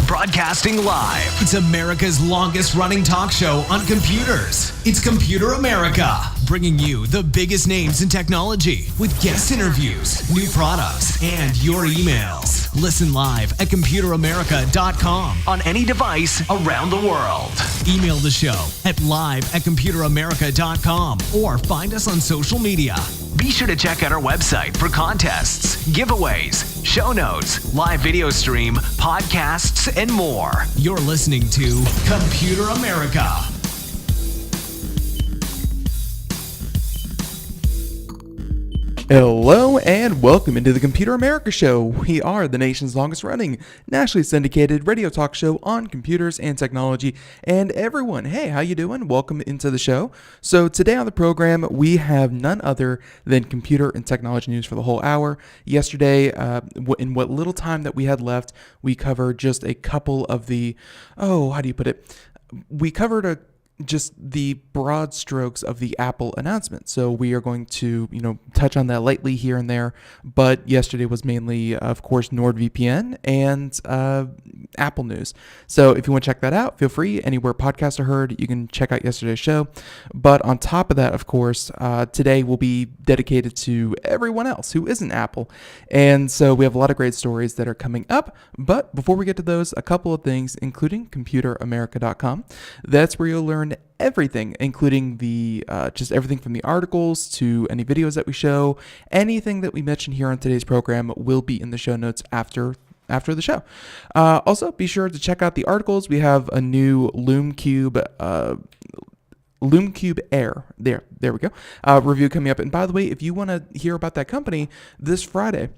Broadcasting live. It's America's longest running talk show on computers. It's Computer America, bringing you the biggest names in technology with guest interviews, new products, and your emails. Listen live at computeramerica.com on any device around the world. Email the show at live@computeramerica.com or find us on social media. Be sure to check out our website for contests, giveaways, show notes, live video stream, podcasts, and more. You're listening to Computer America. Hello and welcome into the Computer America Show. We are the nation's longest running, nationally syndicated radio talk show on computers and technology. And everyone, hey, how you doing? Welcome into the show. So today on the program, we have none other than computer and technology news for the whole hour. Yesterday, in what little time that we had left, we covered just a couple of the, we covered just the broad strokes of the Apple announcement. So we are going to, touch on that lightly here and there. But yesterday was mainly, of course, NordVPN and Apple news. So if you want to check that out, feel free. Anywhere podcasts are heard, you can check out yesterday's show. But on top of that, of course, today will be dedicated to everyone else who isn't Apple. And so we have a lot of great stories that are coming up. But before we get to those, a couple of things, including computeramerica.com. That's where you'll learn everything, including the just everything from the articles to any videos that we show. Anything that we mention here on today's program will be in the show notes after the show. Also, be sure to check out the articles. We have a new LoomCube Air. There we go. Review coming up. And by the way, if you want to hear about that company, this Friday,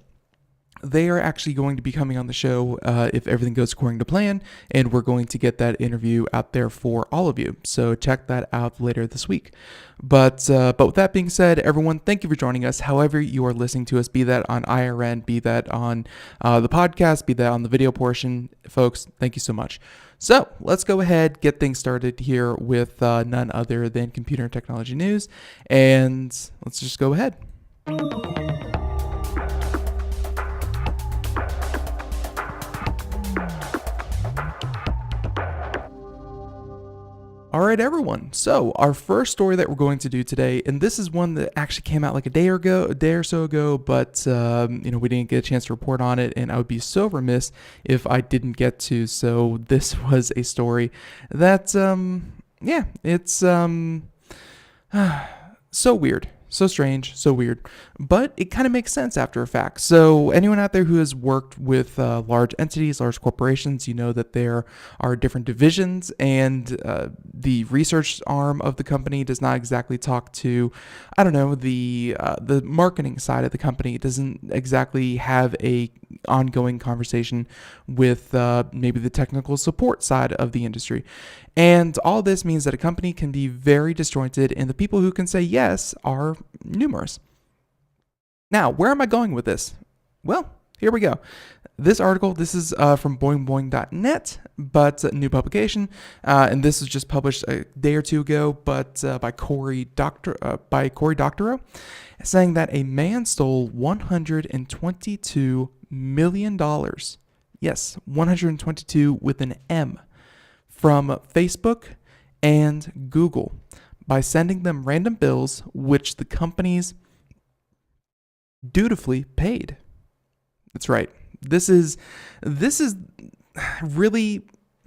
they are actually going to be coming on the show if everything goes according to plan, and we're going to get that interview out there for all of you. So check that out later this week. But with that being said, everyone, thank you for joining us. However you are listening to us, be that on IRN, be that on the podcast, be that on the video portion, folks, thank you so much. So let's go ahead, get things started here with none other than computer and technology news, and let's just go ahead. All right, everyone. So our first story that we're going to do today, and this is one that actually came out like a day or so ago, but we didn't get a chance to report on it, and I would be so remiss if I didn't get to. So this was a story that, it's so weird. So strange, so weird, but it kind of makes sense after a fact. So anyone out there who has worked with large entities, large corporations, you know that there are different divisions, and the research arm of the company does not exactly talk to, the marketing side of the company. It doesn't exactly have a ongoing conversation with maybe the technical support side of the industry. And all this means that a company can be very disjointed, and the people who can say yes are numerous. Now, where am I going with this? Well, here we go. This article, this is from boingboing.net, but a new publication, and this was just published a day or two ago, but by Cory Doctorow, saying that a man stole $122 million. Yes, 122 with an M. From Facebook and Google by sending them random bills which the companies dutifully paid. That's right. This is really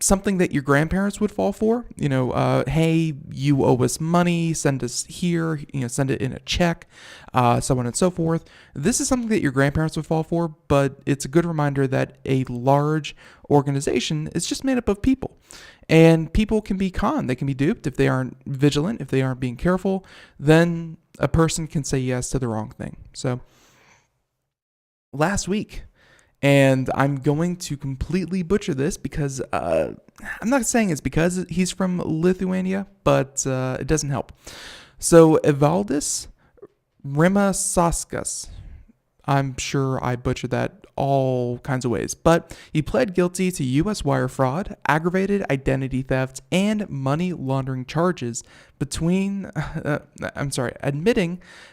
something that your grandparents would fall for. Hey, you owe us money, send us here, send it in a check, so on and so forth. This is something that your grandparents would fall for, but it's a good reminder that a large organization is just made up of people. And people can be conned. They can be duped if they aren't vigilant, if they aren't being careful. Then a person can say yes to the wrong thing. So last week, and I'm going to completely butcher this because I'm not saying it's because he's from Lithuania, but it doesn't help. So Evaldis Rimasaskas, I'm sure I butchered that all kinds of ways, but he pled guilty to U.S. wire fraud, aggravated identity theft, and money laundering charges admitting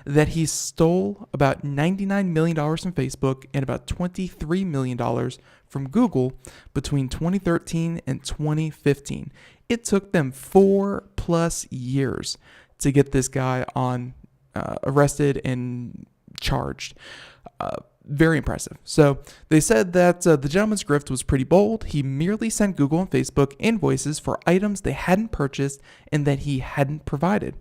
that he stole about $99 million from Facebook and about $23 million from Google between 2013 and 2015. It took them 4+ years to get this guy arrested and charged. Very impressive. So they said that the gentleman's grift was pretty bold. He merely sent Google and Facebook invoices for items they hadn't purchased and that he hadn't provided,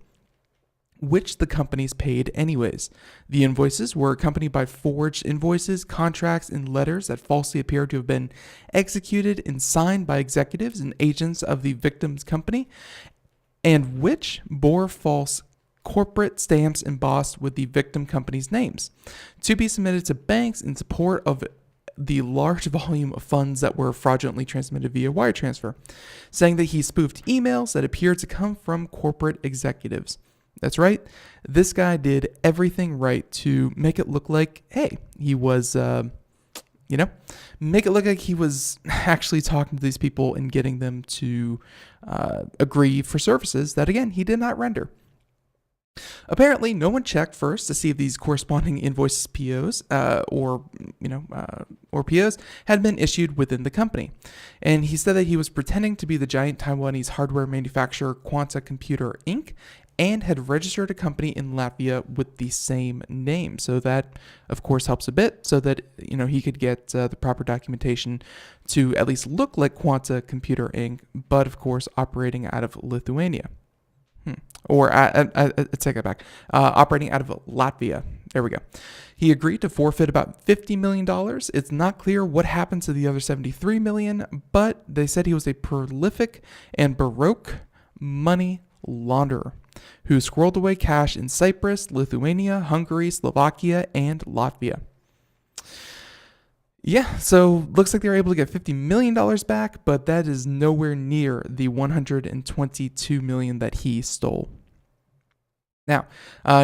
which the companies paid anyways. The invoices were accompanied by forged invoices, contracts, and letters that falsely appeared to have been executed and signed by executives and agents of the victim's company, and which bore false corporate stamps embossed with the victim company's names, to be submitted to banks in support of the large volume of funds that were fraudulently transmitted via wire transfer, saying that he spoofed emails that appeared to come from corporate executives. That's right. This guy did everything right to make it look like, hey, he was, make it look like he was actually talking to these people and getting them to agree for services that, again, he did not render. Apparently, no one checked first to see if these corresponding invoices, POs, or POs had been issued within the company. And he said that he was pretending to be the giant Taiwanese hardware manufacturer Quanta Computer Inc. and had registered a company in Latvia with the same name. So that, of course, helps a bit so that, he could get the proper documentation to at least look like Quanta Computer Inc., but, of course, operating out of Lithuania. Or I take it back. Operating out of Latvia. There we go. He agreed to forfeit about $50 million. It's not clear what happened to the other $73 million, but they said he was a prolific and baroque money launderer who squirreled away cash in Cyprus, Lithuania, Hungary, Slovakia, and Latvia. Yeah, so looks like they were able to get $50 million back, but that is nowhere near the $122 million that he stole. Now,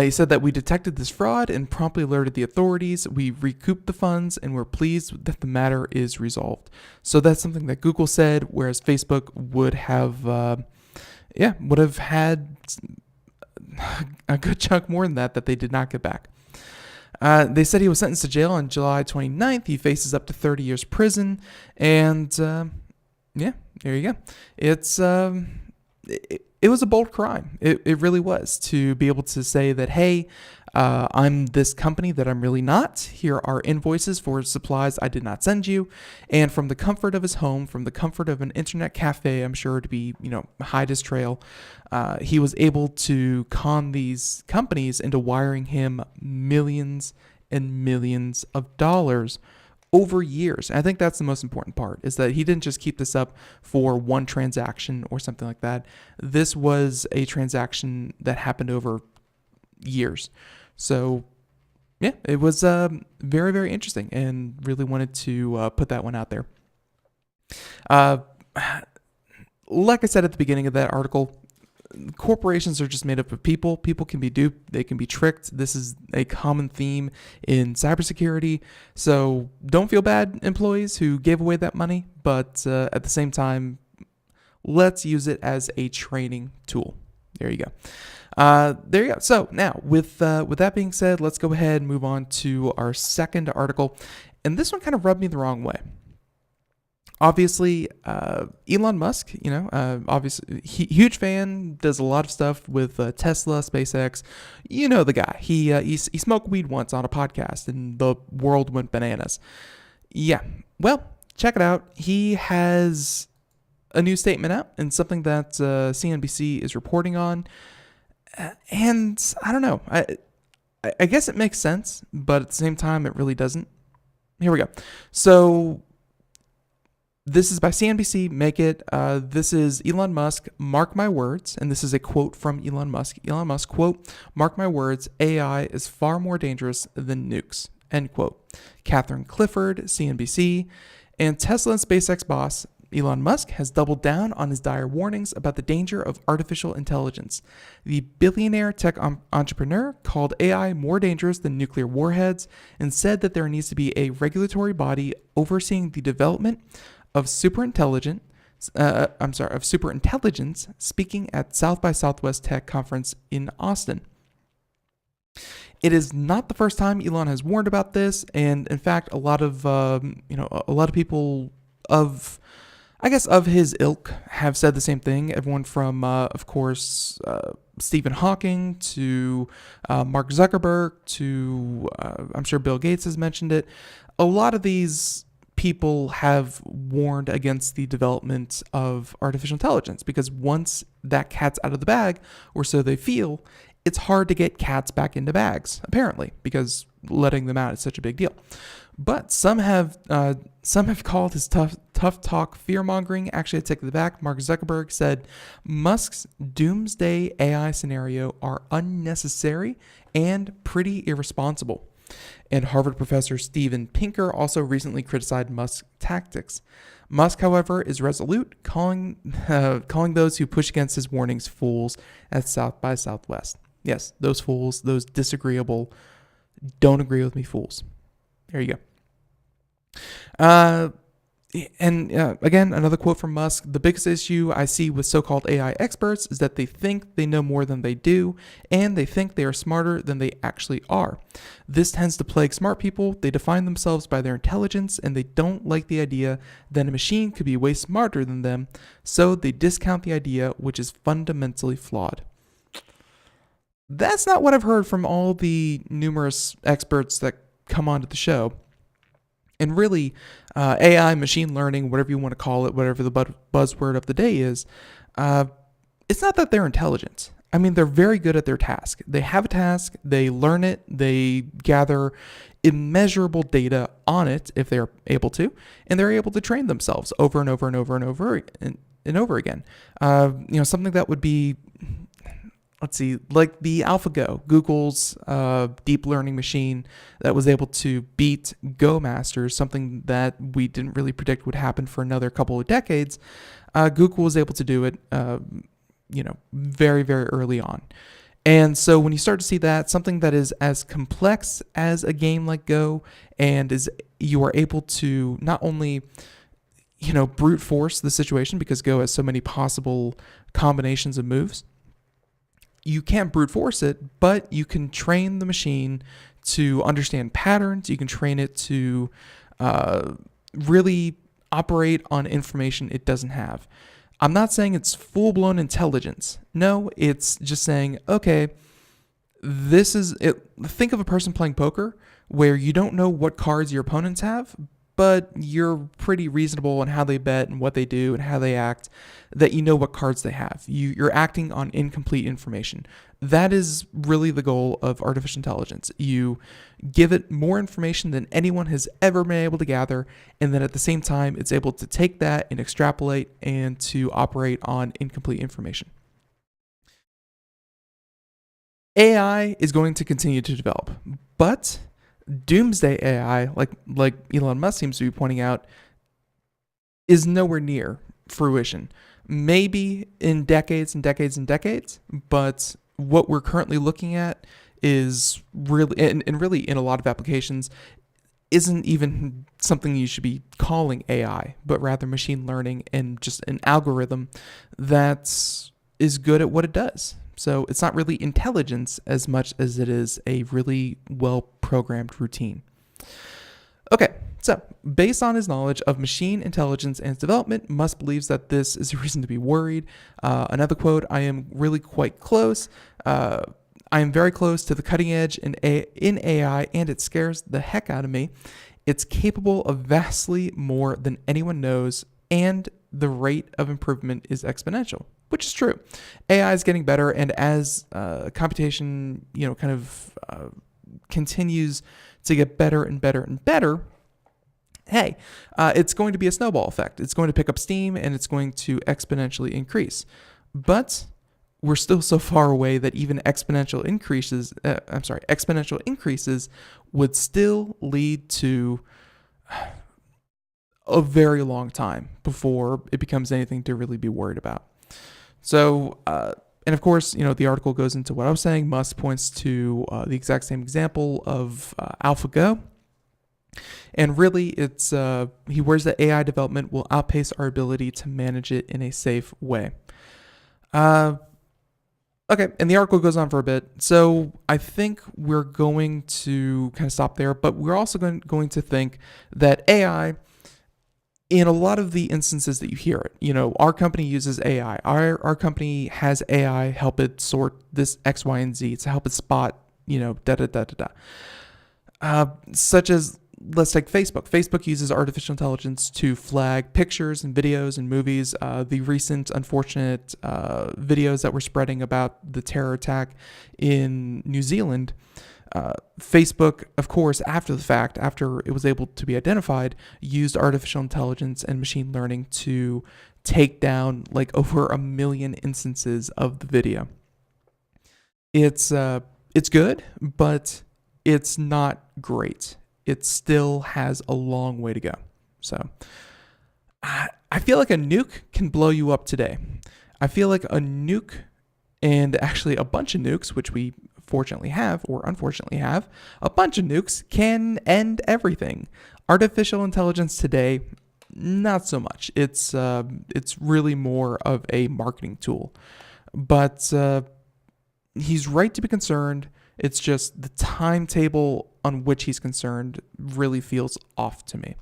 he said that we detected this fraud and promptly alerted the authorities. We recouped the funds and we're pleased that the matter is resolved. So that's something that Google said, whereas Facebook would have had a good chunk more than that they did not get back. They said he was sentenced to jail on July 29th. He faces up to 30 years prison. And, there you go. It was a bold crime. It really was, to be able to say that, hey, I'm this company that I'm really not. Here are invoices for supplies I did not send you. And from the comfort of his home, from the comfort of an internet cafe, I'm sure to be, hide his trail, he was able to con these companies into wiring him millions and millions of dollars over years. And I think that's the most important part, is that he didn't just keep this up for one transaction or something like that. This was a transaction that happened over years. So, yeah, it was very, very interesting, and really wanted to put that one out there. Like I said at the beginning of that article, corporations are just made up of people. People can be duped. They can be tricked. This is a common theme in cybersecurity. So don't feel bad, employees who gave away that money. But at the same time, let's use it as a training tool. There you go. There you go. So now, with that being said, let's go ahead and move on to our second article. And this one kind of rubbed me the wrong way. Obviously, Elon Musk, obviously, huge fan, does a lot of stuff with Tesla, SpaceX. You know the guy. He smoked weed once on a podcast, and the world went bananas. Yeah. Well, check it out. He has a new statement out and something that CNBC is reporting on. And I don't know. I guess it makes sense, but at the same time, it really doesn't. Here we go. So this is by CNBC. Make it. This is Elon Musk. Mark my words. And this is a quote from Elon Musk. Elon Musk, quote, "Mark my words, AI is far more dangerous than nukes," end quote. Catherine Clifford, CNBC. And Tesla and SpaceX boss Elon Musk has doubled down on his dire warnings about the danger of artificial intelligence. The billionaire tech entrepreneur called AI more dangerous than nuclear warheads and said that there needs to be a regulatory body overseeing the development of superintelligence, speaking at South by Southwest Tech Conference in Austin. It is not the first time Elon has warned about this, and in fact, a lot of people of his ilk have said the same thing. Everyone from, of course, Stephen Hawking to Mark Zuckerberg to, I'm sure Bill Gates has mentioned it. A lot of these people have warned against the development of artificial intelligence because once that cat's out of the bag, or so they feel, it's hard to get cats back into bags, apparently, because letting them out is such a big deal. But some have called his tough talk fear-mongering. Actually, I take it back. Mark Zuckerberg said Musk's doomsday AI scenario are unnecessary and pretty irresponsible. And Harvard professor Steven Pinker also recently criticized Musk's tactics. Musk, however, is resolute, calling those who push against his warnings fools at South by Southwest. Yes, those fools, those disagreeable, don't agree with me fools. There you go. Again, another quote from Musk. "The biggest issue I see with so-called AI experts is that they think they know more than they do, and they think they are smarter than they actually are. This tends to plague smart people. They define themselves by their intelligence, and they don't like the idea that a machine could be way smarter than them, so they discount the idea, which is fundamentally flawed." That's not what I've heard from all the numerous experts that come onto the show. And really, AI, machine learning, whatever you want to call it, whatever the buzzword of the day is, it's not that they're intelligent. I mean, they're very good at their task. They have a task, they learn it, they gather immeasurable data on it if they're able to, and they're able to train themselves over and over and over and over and over again. Something that would be, let's see, like the AlphaGo, Google's deep learning machine that was able to beat Go masters, something that we didn't really predict would happen for another couple of decades. Google was able to do it, very, very early on. And so when you start to see that, something that is as complex as a game like Go, and you are able to not only brute force the situation because Go has so many possible combinations of moves. You can't brute force it, but you can train the machine to understand patterns. You can train it to really operate on information it doesn't have. I'm not saying it's full-blown intelligence. No, it's just saying, okay, this is it. Think of a person playing poker where you don't know what cards your opponents have, but you're pretty reasonable in how they bet and what they do and how they act, that you know what cards they have. You're acting on incomplete information. That is really the goal of artificial intelligence. You give it more information than anyone has ever been able to gather, and then at the same time, it's able to take that and extrapolate and to operate on incomplete information. AI is going to continue to develop, but doomsday AI, like Elon Musk seems to be pointing out, is nowhere near fruition. Maybe in decades and decades and decades, but what we're currently looking at is really, and really in a lot of applications, isn't even something you should be calling AI, but rather machine learning and just an algorithm that is good at what it does. So it's not really intelligence as much as it is a really well-programmed routine. Okay, so based on his knowledge of machine intelligence and its development, Musk believes that this is a reason to be worried. Another quote, "I am really quite close. I am very close to the cutting edge in AI, and it scares the heck out of me. It's capable of vastly more than anyone knows, and the rate of improvement is exponential, which is true. AI is getting better, and as computation, continues to get better and better and better, hey, it's going to be a snowball effect. It's going to pick up steam, and it's going to exponentially increase. But we're still so far away that even exponential increases would still lead to a very long time before it becomes anything to really be worried about. So, and of course, the article goes into what I was saying. Musk points to the exact same example of AlphaGo. And really, it's he worries that AI development will outpace our ability to manage it in a safe way. Okay, and the article goes on for a bit. So I think we're going to kind of stop there, but we're also going to think that AI, in a lot of the instances that you hear it, our company uses AI. Our company has AI help it sort this X, Y, and Z to help it spot, such as, let's take Facebook. Facebook uses artificial intelligence to flag pictures and videos and movies. The recent unfortunate videos that were spreading about the terror attack in New Zealand, Facebook, of course, after the fact, after it was able to be identified, used artificial intelligence and machine learning to take down like over 1 million instances of the video. It's good, but it's not great. It still has a long way to go. So I feel like a nuke can blow you up today. I feel like a nuke, and actually a bunch of nukes, which we fortunately have or unfortunately have, a bunch of nukes can end everything. Artificial intelligence today, not so much. It's really more of a marketing tool. But he's right to be concerned. It's just the timetable on which he's concerned really feels off to me.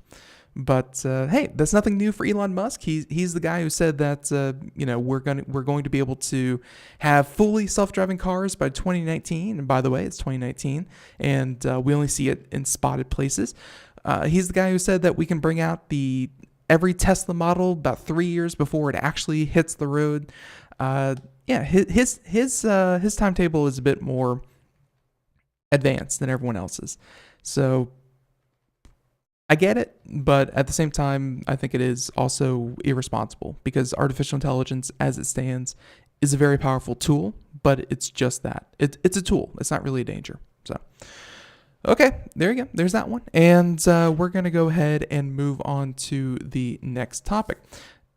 But hey, that's nothing new for Elon Musk. He's the guy who said that we're going to be able to have fully self-driving cars by 2019. And by the way, it's 2019, and we only see it in spotted places. He's the guy who said that we can bring out every Tesla model about 3 years before it actually hits the road. His timetable is a bit more advanced than everyone else's. So I get it, but at the same time, I think it is also irresponsible because artificial intelligence, as it stands, is a very powerful tool, but it's just that. It's a tool. It's not really a danger. So, okay, there you go. There's that one. And we're going to go ahead and move on to the next topic.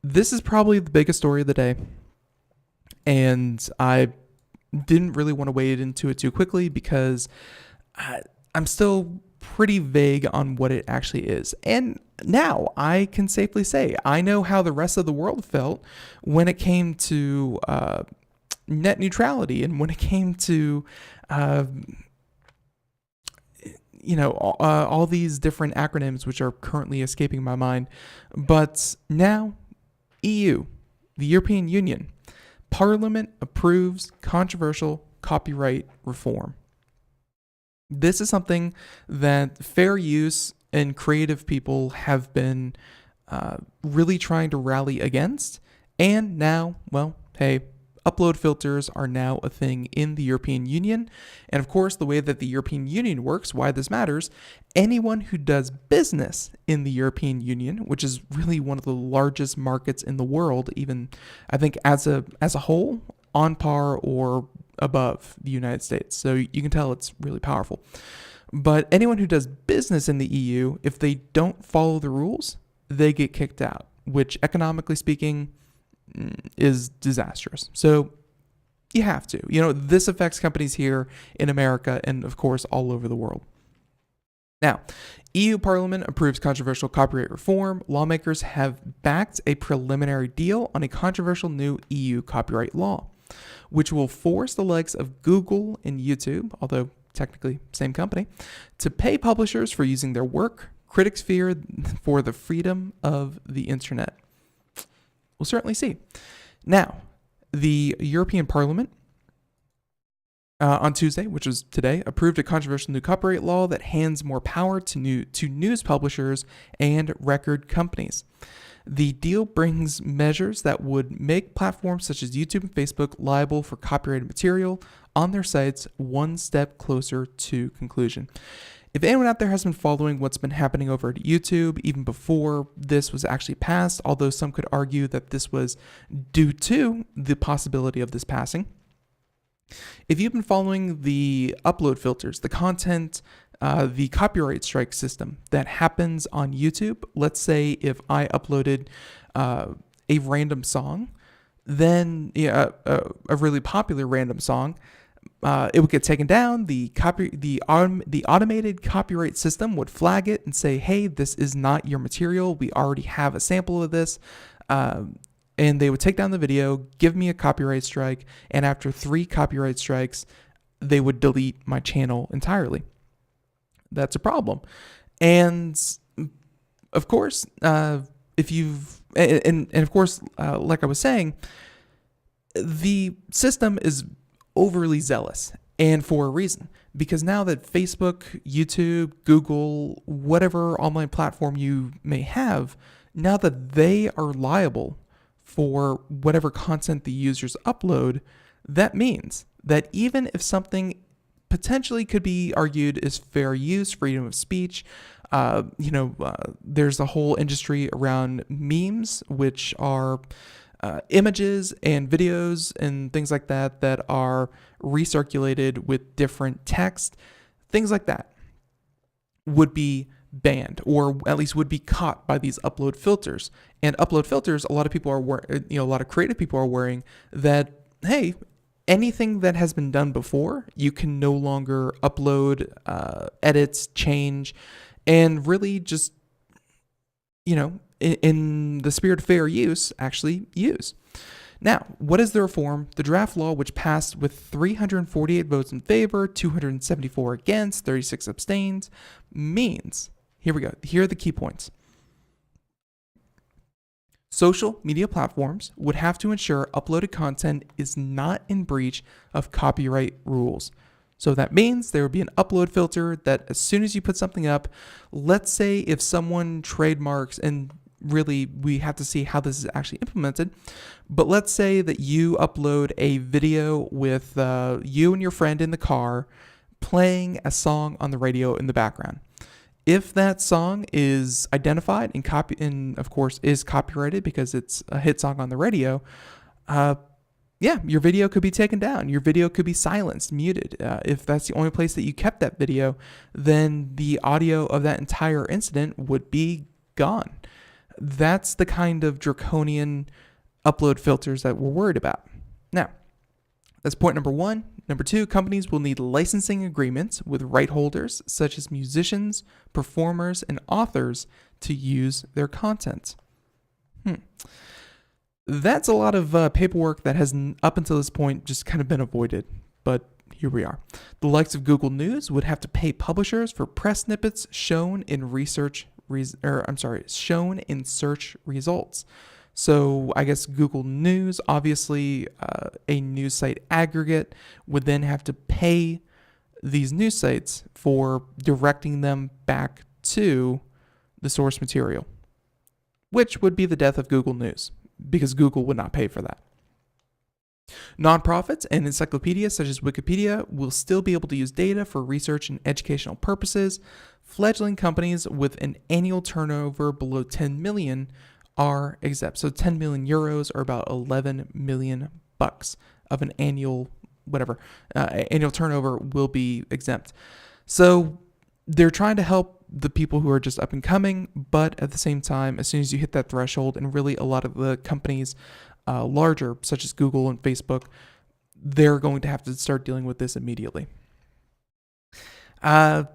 This is probably the biggest story of the day, and I didn't really want to wade into it too quickly because I'm still pretty vague on what it actually is. And now I can safely say I know how the rest of the world felt when it came to net neutrality and when it came to all these different acronyms which are currently escaping my mind. But now EU, the European Union, Parliament approves controversial copyright reform. This is something that fair use and creative people have been really trying to rally against. And now, well, hey, upload filters are now a thing in the European Union. And of course, the way that the European Union works, why this matters, anyone who does business in the European Union, which is really one of the largest markets in the world, even I think as a whole, on par or above the United States. So you can tell it's really powerful. But anyone who does business in the EU, if they don't follow the rules, they get kicked out, which economically speaking is disastrous. So you have to. This affects companies here in America and, of course, all over the world. Now, EU Parliament approves controversial copyright reform. Lawmakers have backed a preliminary deal on a controversial new EU copyright law, which will force the likes of Google and YouTube, although technically same company, to pay publishers for using their work. Critics fear for the freedom of the internet. We'll certainly see. Now, the European Parliament on Tuesday, which was today, approved a controversial new copyright law that hands more power to news publishers and record companies. The deal brings measures that would make platforms such as YouTube and Facebook liable for copyrighted material on their sites one step closer to conclusion. If anyone out there has been following what's been happening over at YouTube, even before this was actually passed, although some could argue that this was due to the possibility of this passing, if you've been following the upload filters, the content, the copyright strike system that happens on YouTube, let's say if I uploaded a random song, then a really popular random song, it would get taken down. The automated copyright system would flag it and say, "Hey, this is not your material. We already have a sample of this." And they would take down the video, give me a copyright strike, and after 3 copyright strikes, they would delete my channel entirely. That's a problem. And of course, if you've and of course, like I was saying, the system is overly zealous, and for a reason, because now that Facebook, YouTube, Google, whatever online platform you may have, now that they are liable for whatever content the users upload, that means that even if something potentially could be argued as fair use, freedom of speech, there's a whole industry around memes, which are images and videos and things like that that are recirculated with different text, things like that would be banned, or at least would be caught by these upload filters. And upload filters, a lot of people are, a lot of creative people are worrying that, hey, anything that has been done before, you can no longer upload, edits, change, and really just, in the spirit of fair use, actually use. Now, what is the reform? The draft law, which passed with 348 votes in favor, 274 against, 36 abstained, means, here we go, here are the key points. Social media platforms would have to ensure uploaded content is not in breach of copyright rules. So that means there would be an upload filter that as soon as you put something up, let's say if someone trademarks, and really we have to see how this is actually implemented, but let's say that you upload a video with you and your friend in the car playing a song on the radio in the background. If that song is identified and of course is copyrighted because it's a hit song on the radio, your video could be taken down. Your video could be silenced, muted. If that's the only place that you kept that video, then the audio of that entire incident would be gone. That's the kind of draconian upload filters that we're worried about. Now, that's point number 1. Number 2, companies will need licensing agreements with right holders, such as musicians, performers, and authors, to use their content. That's a lot of paperwork that has, up until this point, just kind of been avoided. But here we are. The likes of Google News would have to pay publishers for press snippets shown in shown in search results. So I guess Google News, obviously a news site aggregate, would then have to pay these news sites for directing them back to the source material, which would be the death of Google News, because Google would not pay for that. Nonprofits and encyclopedias such as Wikipedia will still be able to use data for research and educational purposes. Fledgling companies with an annual turnover below 10 million are exempt. So 10 million euros are about 11 million bucks of an annual annual turnover will be exempt. So they're trying to help the people who are just up and coming, but at the same time, as soon as you hit that threshold, and really a lot of the companies larger, such as Google and Facebook, they're going to have to start dealing with this immediately. Now,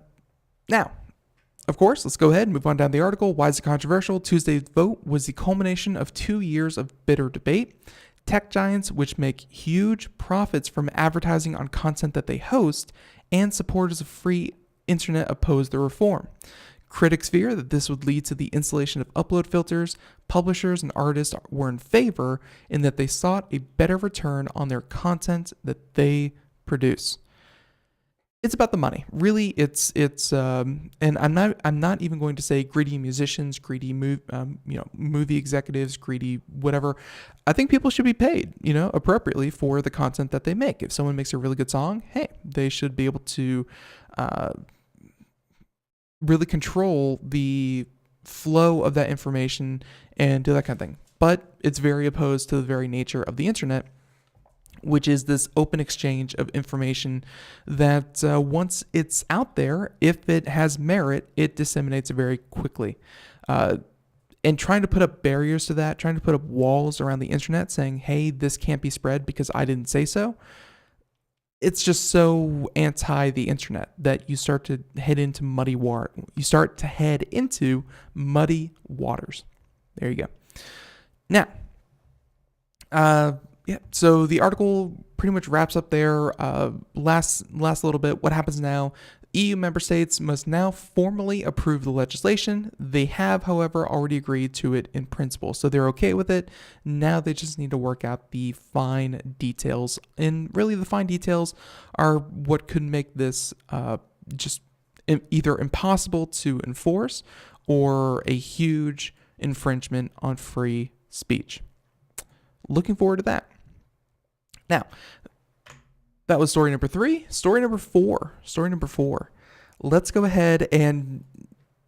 of course, let's go ahead and move on down the article. Why is it controversial? Tuesday's vote was the culmination of 2 years of bitter debate. Tech giants, which make huge profits from advertising on content that they host, and supporters of free internet oppose the reform. Critics fear that this would lead to the installation of upload filters. Publishers and artists were in favor in that they sought a better return on their content that they produce. It's about the money. Really, and I'm not even going to say greedy musicians, greedy movie executives, greedy whatever. I think people should be paid, appropriately for the content that they make. If someone makes a really good song, hey, they should be able to really control the flow of that information and do that kind of thing. But it's very opposed to the very nature of the internet, which is this open exchange of information that once it's out there, if it has merit, it disseminates very quickly. And trying to put up barriers to that, trying to put up walls around the internet saying, hey, this can't be spread because I didn't say so, it's just so anti the internet that you start to head into muddy water. You start to head into muddy waters. There you go. Now, so the article pretty much wraps up there. Last little bit. What happens now? EU member states must now formally approve the legislation. They have, however, already agreed to it in principle, so they're okay with it. Now they just need to work out the fine details, and really the fine details are what could make this just either impossible to enforce or a huge infringement on free speech. Looking forward to that. Now, that was story number 3. Story number 4. Let's go ahead and,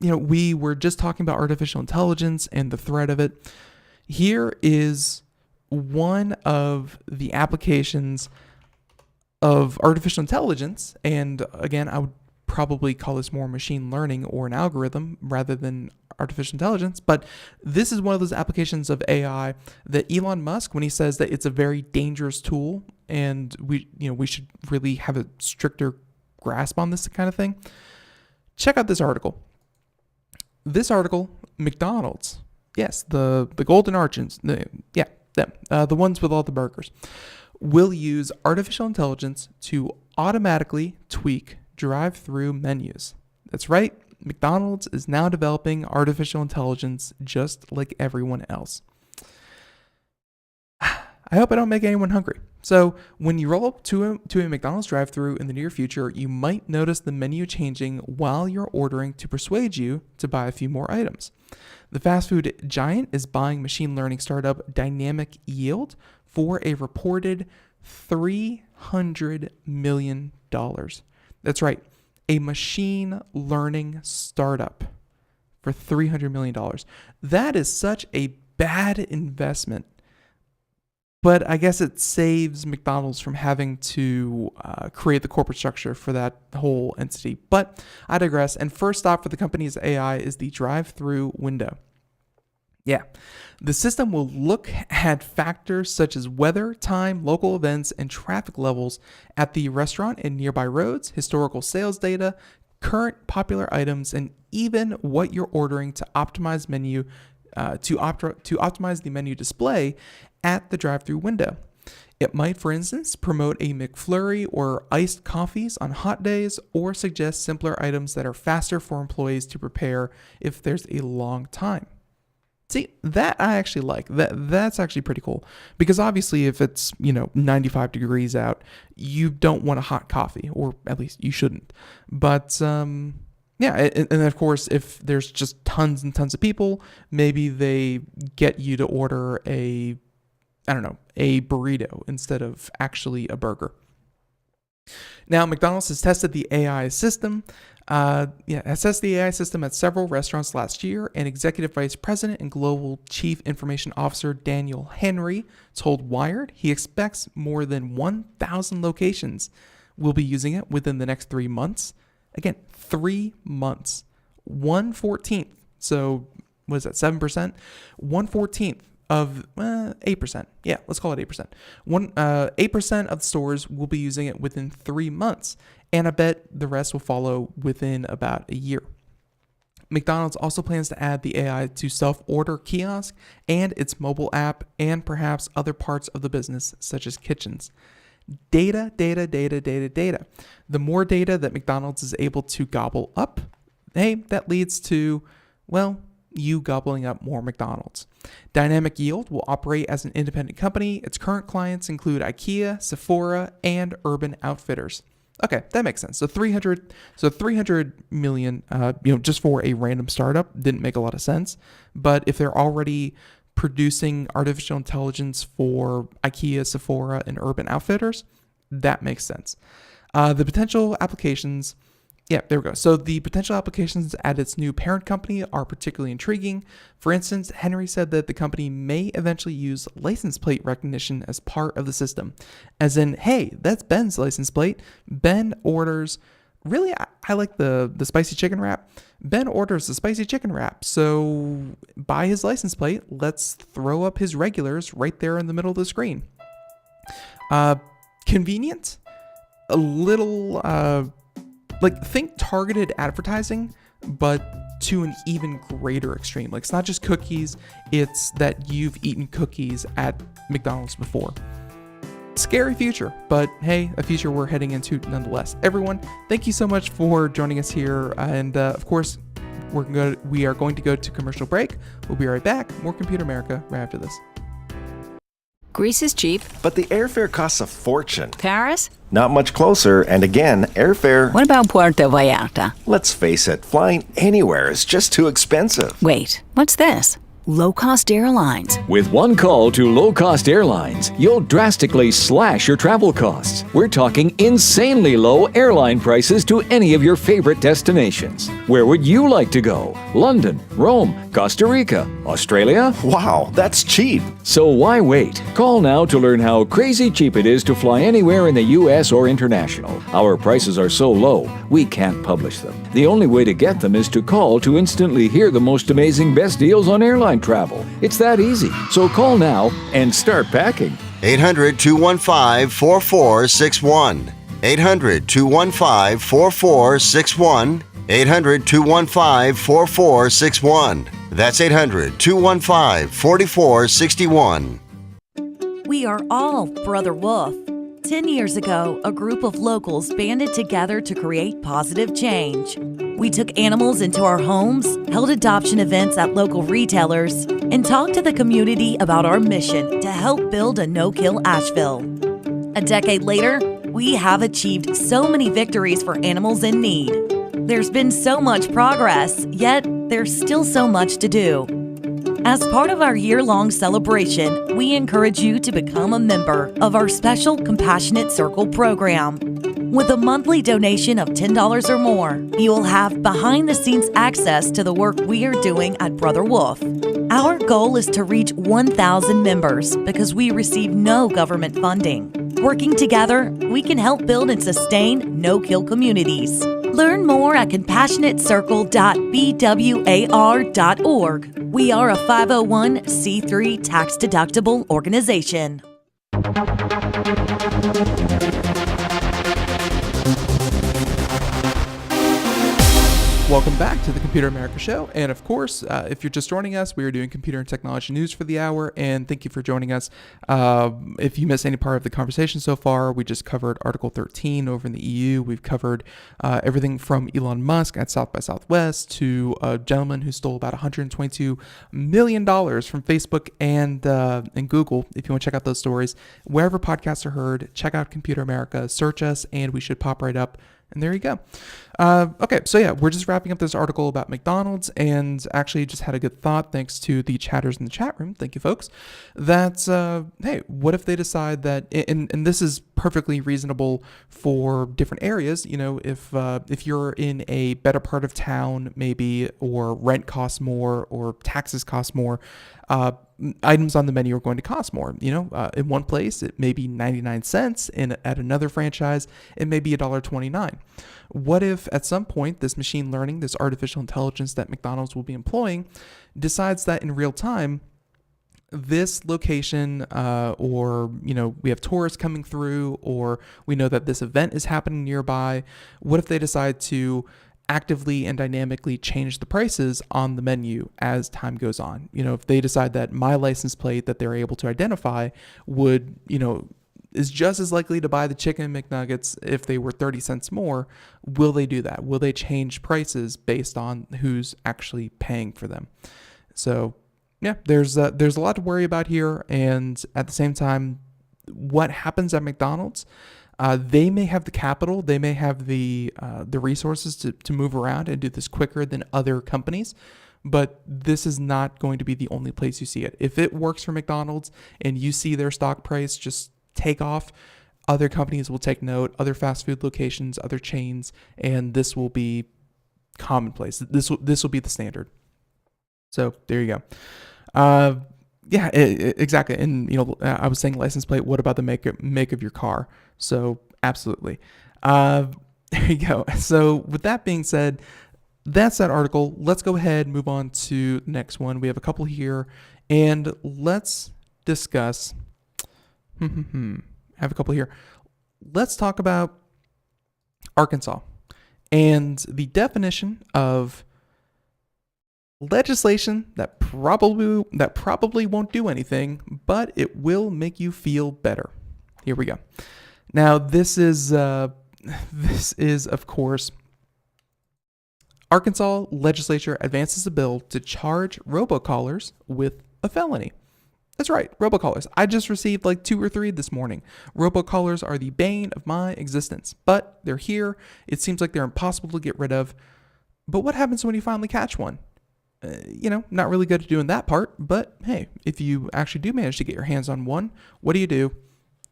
we were just talking about artificial intelligence and the threat of it. Here is one of the applications of artificial intelligence. And again, I would probably call this more machine learning or an algorithm rather than artificial intelligence. But this is one of those applications of AI that Elon Musk, when he says that it's a very dangerous tool and we should really have a stricter grasp on this kind of thing. Check out this article. McDonald's, yes, the golden arches, them, the ones with all the burgers, will use artificial intelligence to automatically tweak drive-through menus. That's right. McDonald's is now developing artificial intelligence just like everyone else. I hope I don't make anyone hungry. So when you roll up to a McDonald's drive-thru in the near future, you might notice the menu changing while you're ordering to persuade you to buy a few more items. The fast food giant is buying machine learning startup Dynamic Yield for a reported $300 million. That's right, a machine learning startup for $300 million. That is such a bad investment. But I guess it saves McDonald's from having to create the corporate structure for that whole entity. But I digress. And first stop for the company's AI is the drive-through window. Yeah, the system will look at factors such as weather, time, local events, and traffic levels at the restaurant and nearby roads, historical sales data, current popular items, and even what you're ordering to optimize optimize the menu display at the drive-through window. It might, for instance, promote a McFlurry or iced coffees on hot days, or suggest simpler items that are faster for employees to prepare if there's a long time. See, that I actually like. That's actually pretty cool, because obviously if it's 95 degrees out, you don't want a hot coffee, or at least you shouldn't. But yeah, and of course, if there's just tons and tons of people, maybe they get you to order a burrito instead of actually a burger. Now, McDonald's has tested the AI system. Assessed the AI system at several restaurants last year, and Executive Vice President and Global Chief Information Officer Daniel Henry told Wired he expects more than 1,000 locations will be using it within the next 3 months. Again, 3 months. 1/14. So, what is that, 7%? 1/14 of 8%. Yeah, let's call it 8%. 8% of the stores will be using it within 3 months, and I bet the rest will follow within about a year. McDonald's also plans to add the AI to self-order kiosk and its mobile app, and perhaps other parts of the business, such as kitchens. Data. The more data that McDonald's is able to gobble up, hey, that leads to, you gobbling up more McDonald's. Dynamic Yield will operate as an independent company. Its current clients include IKEA, Sephora, and Urban Outfitters. Okay, that makes sense. So 300 million, just for a random startup didn't make a lot of sense. But if they're already producing artificial intelligence for IKEA, Sephora, and Urban Outfitters, that makes sense. The potential applications, yeah, there we go. So the potential applications at its new parent company are particularly intriguing. For instance, Henry said that the company may eventually use license plate recognition as part of the system. As in, hey, that's Ben's license plate. Ben orders, really, I like the spicy chicken wrap. Ben orders the spicy chicken wrap. So by his license plate, let's throw up his regulars right there in the middle of the screen. Convenient, a little, think targeted advertising, but to an even greater extreme. Like, it's not just cookies, it's that you've eaten cookies at McDonald's before. Scary future, but hey, a future we're heading into nonetheless. Everyone, thank you so much for joining us here. And of course, we are going to go to commercial break. We'll be right back. More Computer America right after this. Greece is cheap. But the airfare costs a fortune. Paris? Not much closer, and again, airfare... What about Puerto Vallarta? Let's face it, flying anywhere is just too expensive. Wait, what's this? Low-cost airlines. With one call to low-cost airlines, you'll drastically slash your travel costs. We're talking insanely low airline prices to any of your favorite destinations. Where would you like to go? London, Rome, Costa Rica, Australia? Wow, that's cheap. So why wait? Call now to learn how crazy cheap it is to fly anywhere in the U.S. or international. Our prices are so low, we can't publish them. The only way to get them is to call to instantly hear the most amazing best deals on airline travel. It's that easy. So call now and start packing. 800-215-4461. 800-215-4461. 800-215-4461. That's 800-215-4461. We are all Brother Wolf. 10 years ago, a group of locals banded together to create positive change. We took animals into our homes, held adoption events at local retailers, and talked to the community about our mission to help build a no-kill Asheville. A decade later, we have achieved so many victories for animals in need. There's been so much progress, yet there's still so much to do. As part of our year-long celebration, we encourage you to become a member of our special Compassionate Circle program. With a monthly donation of $10 or more, you will have behind-the-scenes access to the work we are doing at Brother Wolf. Our goal is to reach 1,000 members because we receive no government funding. Working together, we can help build and sustain no-kill communities. Learn more at compassionatecircle.bwar.org. We are a 501c3 tax-deductible organization. Welcome back to the Computer America Show. And of course, if you're just joining us, we are doing computer and technology news for the hour. And thank you for joining us. If you missed any part of the conversation so far, we just covered Article 13 over in the EU. We've covered everything from Elon Musk at South by Southwest to a gentleman who stole about $122 million from Facebook and Google. If you want to check out those stories, wherever podcasts are heard, check out Computer America, search us, and we should pop right up. And there you go. Okay, so yeah, we're just wrapping up this article about McDonald's, and actually just had a good thought thanks to the chatters in the chat room. Thank you, folks. That's, hey, what if they decide that, and this is perfectly reasonable for different areas, you know, if you're in a better part of town, maybe, or rent costs more, or taxes cost more, items on the menu are going to cost more. You know, in one place, it may be 99 cents, and at another franchise, it may be $1.29. What if at some point this machine learning, this artificial intelligence that McDonald's will be employing, decides that in real time, this location, or, you know, we have tourists coming through, or we know that this event is happening nearby. What if they decide to actively and dynamically change the prices on the menu as time goes on? You know, if they decide that my license plate that they're able to identify would, you know, is just as likely to buy the chicken McNuggets if they were 30 cents more, will they do that? Will they change prices based on who's actually paying for them? So yeah, there's a lot to worry about here. And at the same time, what happens at McDonald's, They may have the capital, they may have the resources to move around and do this quicker than other companies, but this is not going to be the only place you see it. If it works for McDonald's and you see their stock price just take off, other companies will take note, other fast food locations, other chains, and this will be commonplace. This will be the standard. So there you go. Yeah, exactly. And I was saying license plate. What about the make of your car? So absolutely. There you go. So with that being said, that's that article. Let's go ahead and move on to the next one. We have a couple here, and let's discuss. I have a couple here. Let's talk about Arkansas and the definition of legislation that probably won't do anything, but it will make you feel better. Here we go. Now, this is of course, Arkansas legislature advances a bill to charge robocallers with a felony. That's right, robocallers. I just received like 2 or 3 this morning. Robocallers are the bane of my existence, but they're here. It seems like they're impossible to get rid of. But what happens when you finally catch one? Not really good at doing that part, but hey, if you actually do manage to get your hands on one, what do?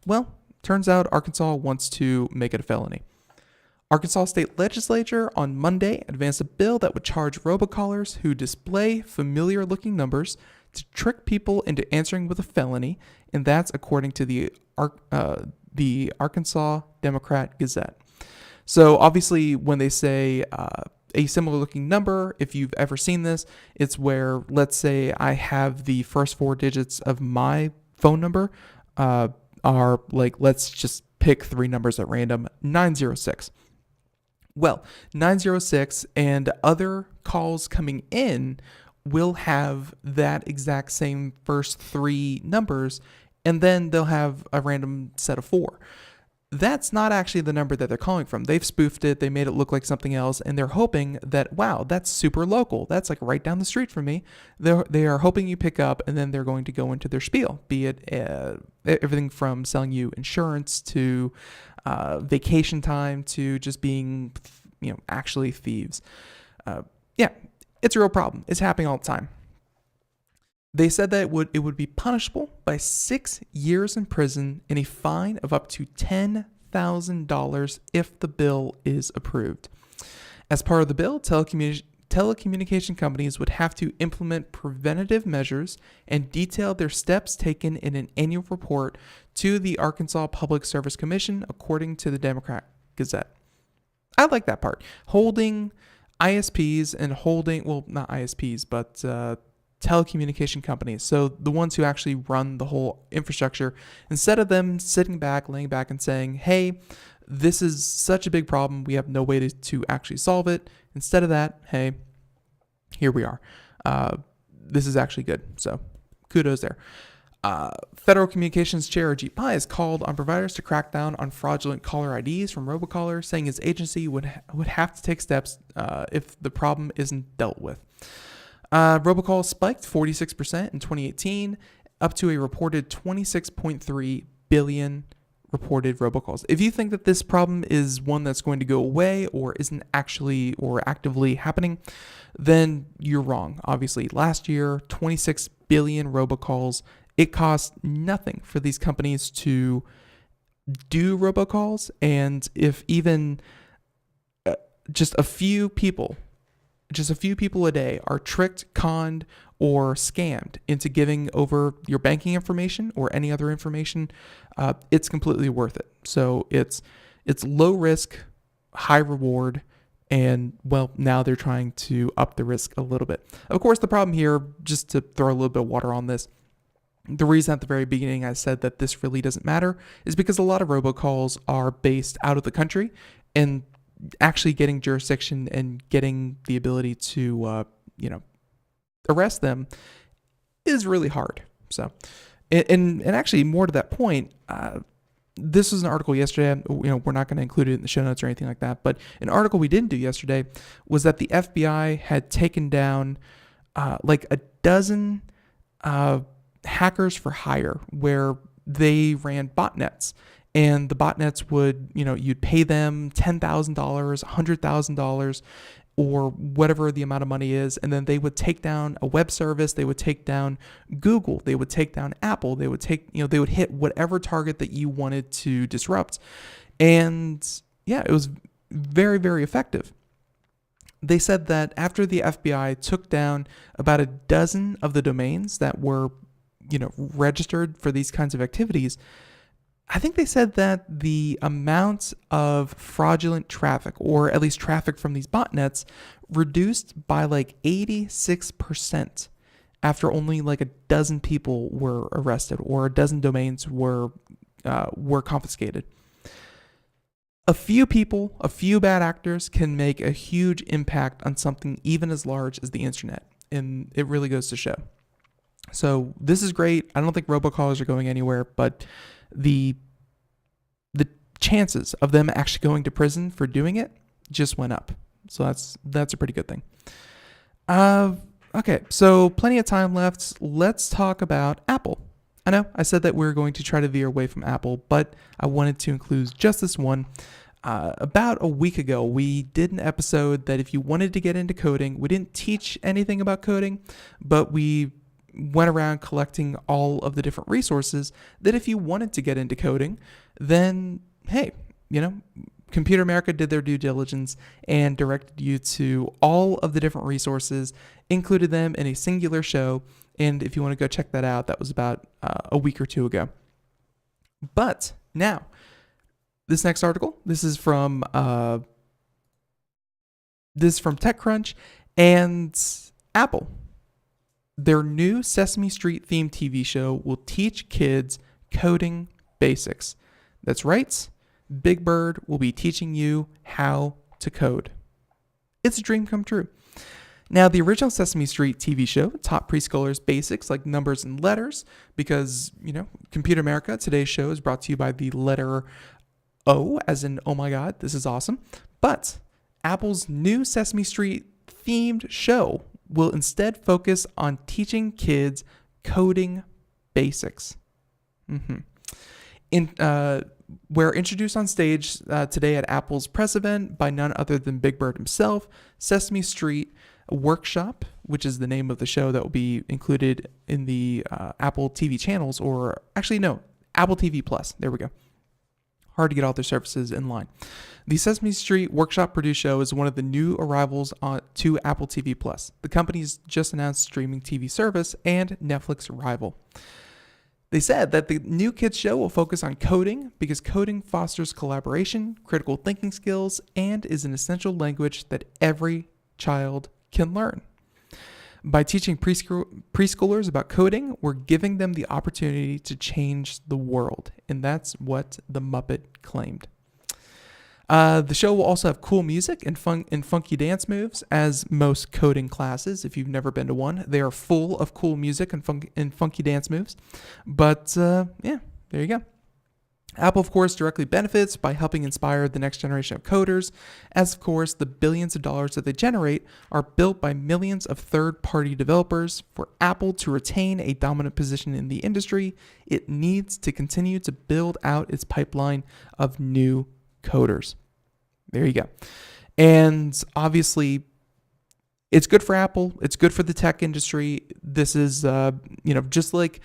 Well, turns out Arkansas wants to make it a felony. Arkansas state legislature on Monday advanced a bill that would charge robocallers who display familiar-looking numbers to trick people into answering with a felony, and that's according to the Arkansas Democrat Gazette. So obviously, when they say a similar looking number, if you've ever seen this, it's where, let's say I have the first 4 digits of my phone number are like, let's just pick 3 numbers at random, 906. Well, 906 and other calls coming in will have that exact same first 3 numbers, and then they'll have a random set of 4. That's not actually the number that they're calling from. They've spoofed it. They made it look like something else, and they're hoping that, wow, that's super local. That's like right down the street from me. They are hoping you pick up, and then they're going to go into their spiel, be it everything from selling you insurance to vacation time to just being, actually thieves. Yeah, it's a real problem. It's happening all the time. They said that it would be punishable by 6 years in prison and a fine of up to $10,000 if the bill is approved. As part of the bill, telecommunication companies would have to implement preventative measures and detail their steps taken in an annual report to the Arkansas Public Service Commission, according to the Democrat Gazette. I like that part. Holding ISPs and not ISPs, but telecommunication companies, so the ones who actually run the whole infrastructure, instead of them laying back and saying, hey, this is such a big problem, we have no way to actually solve it. Instead of that, hey, here we are. This is actually good. So kudos there. Federal Communications Chair Ajit Pai has called on providers to crack down on fraudulent caller IDs from robocallers, saying his agency would have to take steps if the problem isn't dealt with. Robocalls spiked 46% in 2018, up to a reported 26.3 billion reported robocalls. If you think that this problem is one that's going to go away or isn't actually or actively happening, then you're wrong. Obviously, last year, 26 billion robocalls. It cost nothing for these companies to do robocalls, and if even just a few people a day are tricked, conned, or scammed into giving over your banking information or any other information, it's completely worth it. So it's low risk, high reward, and well, now they're trying to up the risk a little bit. Of course, the problem here, just to throw a little bit of water on this, the reason at the very beginning I said that this really doesn't matter is because a lot of robocalls are based out of the country, and actually getting jurisdiction and getting the ability to, arrest them is really hard. So, and actually more to that point, this was an article yesterday. We're not going to include it in the show notes or anything like that, but an article we didn't do yesterday was that the FBI had taken down like a dozen hackers for hire where they ran botnets. and the botnets would, you'd pay them $10,000, $100,000, or whatever the amount of money is, and then they would take down a web service, they would take down Google, they would take down Apple, they would they would hit whatever target that you wanted to disrupt. And yeah, it was very, very effective. They said that after the FBI took down about a dozen of the domains that were, registered for these kinds of activities, I think they said that the amount of fraudulent traffic, or at least traffic from these botnets, reduced by like 86% after only like a dozen people were arrested, or a dozen domains were confiscated. A few people, a few bad actors can make a huge impact on something even as large as the internet, and it really goes to show. So this is great. I don't think robocallers are going anywhere, but the chances of them actually going to prison for doing it just went up. So that's a pretty good thing. Okay, so plenty of time left. Let's talk about Apple. I know I said that we were going to try to veer away from Apple, but I wanted to include just this one. About a week ago, we did an episode that if you wanted to get into coding, we didn't teach anything about coding, but we went around collecting all of the different resources that if you wanted to get into coding, then, hey, Computer America did their due diligence and directed you to all of the different resources, included them in a singular show. And if you want to go check that out, that was about a week or two ago. But now, this next article, this is from TechCrunch and Apple. Their new Sesame Street themed TV show will teach kids coding basics. That's right. Big Bird will be teaching you how to code. It's a dream come true. Now, the original Sesame Street TV show taught preschoolers basics like numbers and letters because, Computer America, today's show is brought to you by the letter O, as in, oh my God, this is awesome. But Apple's new Sesame Street themed show will instead focus on teaching kids coding basics. Were introduced on stage today at Apple's press event by none other than Big Bird himself, Sesame Street Workshop, which is the name of the show that will be included in the Apple TV channels, or actually, no, Apple TV Plus. There we go. Hard to get all their services in line. The Sesame Street Workshop produced show is one of the new arrivals to Apple TV Plus. The company's just announced streaming TV service and Netflix rival. They said that the new kids show will focus on coding because coding fosters collaboration, critical thinking skills, and is an essential language that every child can learn. By teaching preschoolers about coding, we're giving them the opportunity to change the world. And that's what the Muppet claimed. The show will also have cool music and funky dance moves, as most coding classes, if you've never been to one, they are full of cool music and funky dance moves. But yeah, there you go. Apple, of course, directly benefits by helping inspire the next generation of coders, as, of course, the billions of dollars that they generate are built by millions of third-party developers. For Apple to retain a dominant position in the industry, it needs to continue to build out its pipeline of new coders. There you go. And obviously, it's good for Apple. It's good for the tech industry. This is, just like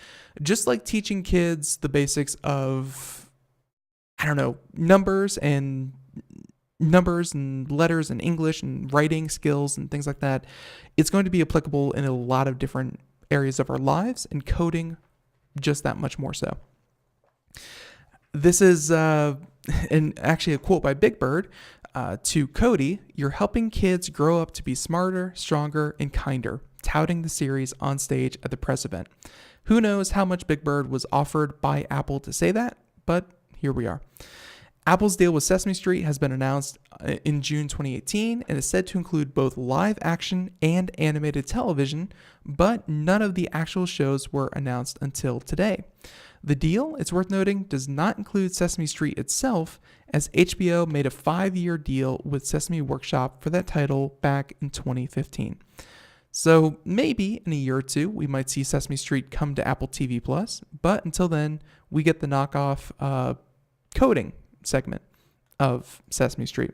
teaching kids the basics of, numbers and letters and English and writing skills and things like that. It's going to be applicable in a lot of different areas of our lives, and coding just that much more so. This is actually a quote by Big Bird to Cody: "You're helping kids grow up to be smarter, stronger, and kinder," touting the series on stage at the press event. Who knows how much Big Bird was offered by Apple to say that, but here we are. Apple's deal with Sesame Street has been announced in June 2018 and is said to include both live action and animated television, but none of the actual shows were announced until today. The deal, it's worth noting, does not include Sesame Street itself, as HBO made a 5-year deal with Sesame Workshop for that title back in 2015. So maybe in a year or two, we might see Sesame Street come to Apple TV Plus, but until then, we get the knockoff coding segment of Sesame Street.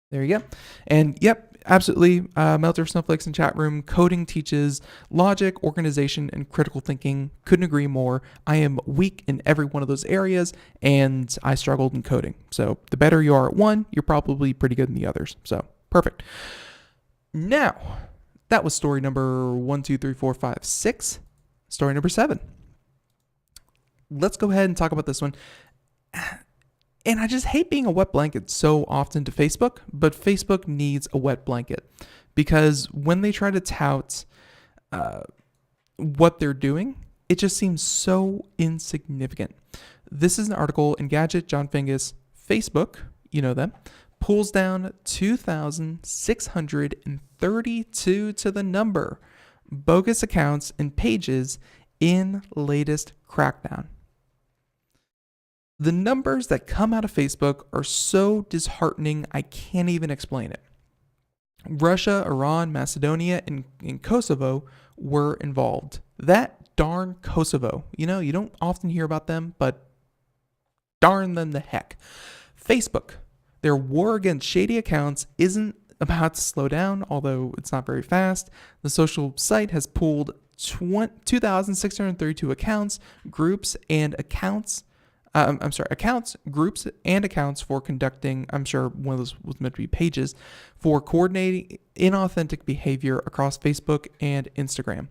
There you go. And yep, absolutely. Melter Snowflakes in chat room. Coding teaches logic, organization, and critical thinking. Couldn't agree more. I am weak in every one of those areas, and I struggled in coding. So the better you are at one, you're probably pretty good in the others. So perfect. Now, that was story number 1, 2, 3, 4, 5, 6. Story number 7. Let's go ahead and talk about this one. And I just hate being a wet blanket so often to Facebook, but Facebook needs a wet blanket because when they try to tout what they're doing, it just seems so insignificant. This is an article in Gadget, John Fingus, Facebook, you know them, pulls down 2,632 to the number bogus accounts and pages in latest crackdown. The numbers that come out of Facebook are so disheartening, I can't even explain it. Russia, Iran, Macedonia, and Kosovo were involved. That darn Kosovo. You know, you don't often hear about them, but darn them the heck. Facebook, their war against shady accounts isn't about to slow down, although it's not very fast. The social site has pulled 2,632 accounts, groups, and accounts, groups, and accounts for conducting, I'm sure one of those was meant to be pages, for coordinating inauthentic behavior across Facebook and Instagram.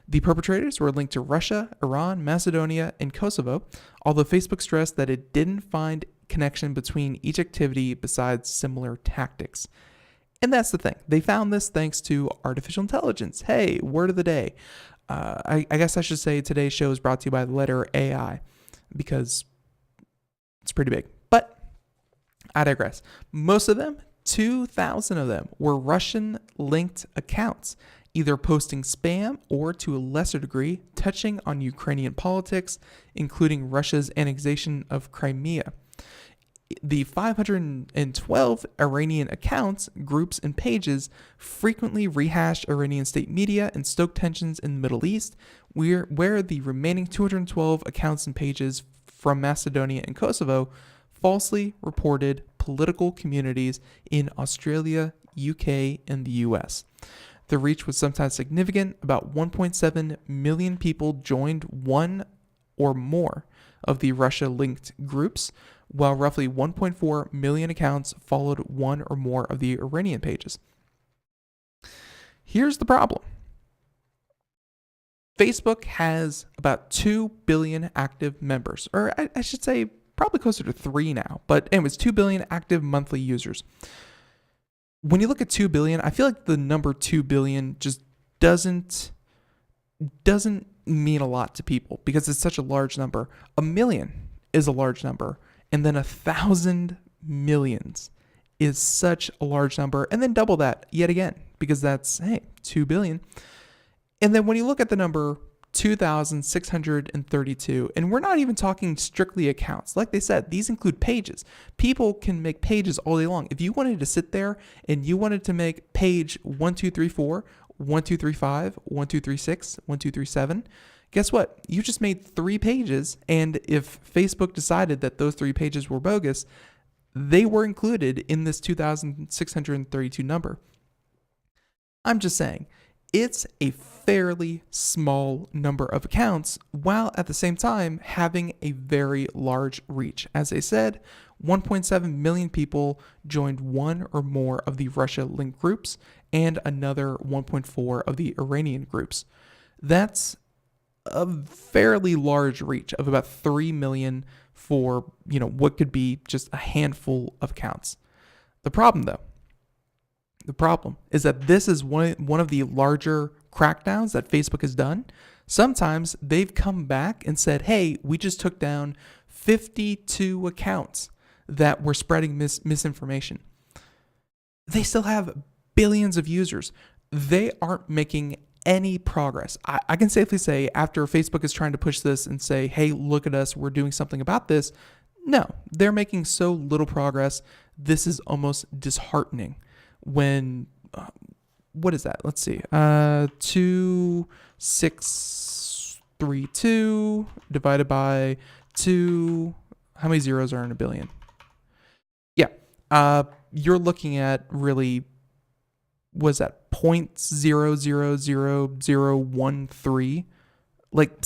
The perpetrators were linked to Russia, Iran, Macedonia, and Kosovo, although Facebook stressed that it didn't find connection between each activity besides similar tactics. And that's the thing. They found this thanks to artificial intelligence. Hey, word of the day. I guess I should say today's show is brought to you by the letter AI because it's pretty big. But I digress. Most of them, 2,000 of them, were Russian-linked accounts, either posting spam or, to a lesser degree, touching on Ukrainian politics, including Russia's annexation of Crimea. The 512 Iranian accounts, groups, and pages frequently rehashed Iranian state media and stoked tensions in the Middle East, where the remaining 212 accounts and pages from Macedonia and Kosovo falsely reported political communities in Australia, UK, and the US. The reach was sometimes significant. About 1.7 million people joined one or more of the Russia-linked groups, while roughly 1.4 million accounts followed one or more of the Iranian pages. Here's the problem. Facebook has about 2 billion active members, or I should say probably closer to 3 now, but anyways, 2 billion active monthly users. When you look at 2 billion, I feel like the number 2 billion just doesn't mean a lot to people because it's such a large number. A million is a large number. And then 1,000 millions is such a large number. And then double that yet again, because that's, 2 billion. And then when you look at the number 2,632, and we're not even talking strictly accounts. Like they said, these include pages. People can make pages all day long. If you wanted to sit there and you wanted to make page 1234, 1235, 1236, 1237, guess what? You just made 3 pages, and if Facebook decided that those 3 pages were bogus, they were included in this 2,632 number. I'm just saying, it's a fairly small number of accounts, while at the same time having a very large reach. As I said, 1.7 million people joined one or more of the Russia-linked groups, and another 1.4 of the Iranian groups. That's a fairly large reach of about 3 million for, what could be just a handful of accounts. The problem is that this is one of the larger crackdowns that Facebook has done. Sometimes they've come back and said, hey, we just took down 52 accounts that were spreading misinformation. They still have billions of users. They aren't making any progress. I can safely say after Facebook is trying to push this and say, hey, look at us, we're doing something about this. No, they're making so little progress. This is almost disheartening when, what is that? Let's see. 2,632 divided by 2 How many zeros are in a billion? Yeah. You're looking at really, was that 0.0000013? Like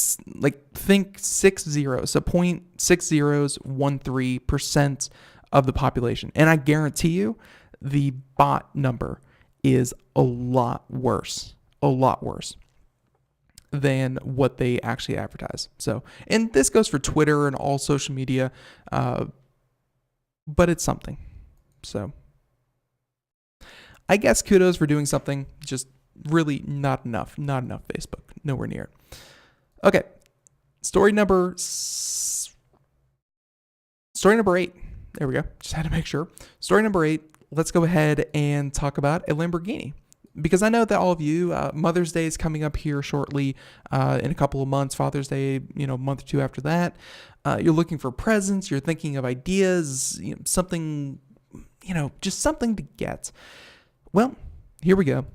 think 6 zeros. So 0.6013% of the population. And I guarantee you the bot number is a lot worse than what they actually advertise. So, and this goes for Twitter and all social media, but it's something. So I guess kudos for doing something, just really not enough Facebook, nowhere near. Okay, story number 8. There we go. Just had to make sure. Story number 8. Let's go ahead and talk about a Lamborghini. Because I know that all of you, Mother's Day is coming up here shortly, in a couple of months. Father's Day, a month or two after that. You're looking for presents. You're thinking of ideas, something, just something to get. Well, here we go.